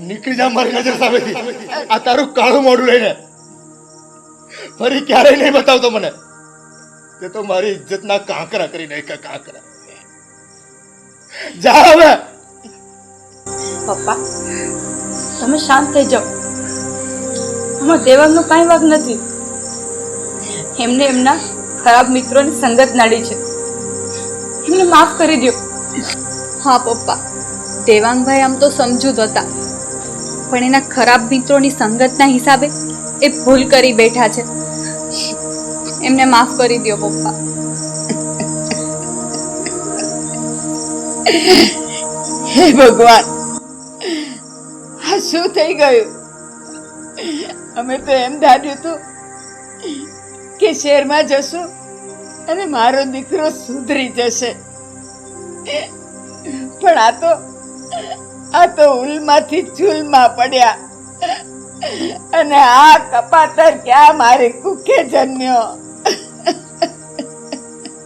નીકળી જા મારી નજર સામેથી. આ તારું કાળું મોઢું લઈને ફરી ક્યારેય નહીં બતાવતો મને. તે તો મારી ઇજ્જતના કાંકરા કરી નાખ્યા, કાંકરા. જા હવે. પપ્પા તમે શાંત થઈ જાઓ. આમાં દેવાંગનો કાંઈ વાગ નથી. એમને એમના ખરાબ મિત્રોની સંગત નડી છે. એમને માફ કરી દો. હા પપ્પા, દેવાંગભાઈ આમ તો સમજુ જ હતા, પણ એના ખરાબ મિત્રોની સંગતના હિસાબે એ ભૂલ કરી બેઠા છે. એમને માફ કરી દો પપ્પા. હે ભગવાન, આ શું થઈ ગયું? અમે તો એમ ધાર્યું હતું કે શહેરમાં જશું અને મારો દીકરો સુધરી જશે, પણ આ તો ઉલમાંથી ચૂલમાં પડ્યા અને આ કપાતર ક્યાં મારી કુખે જન્મ્યો.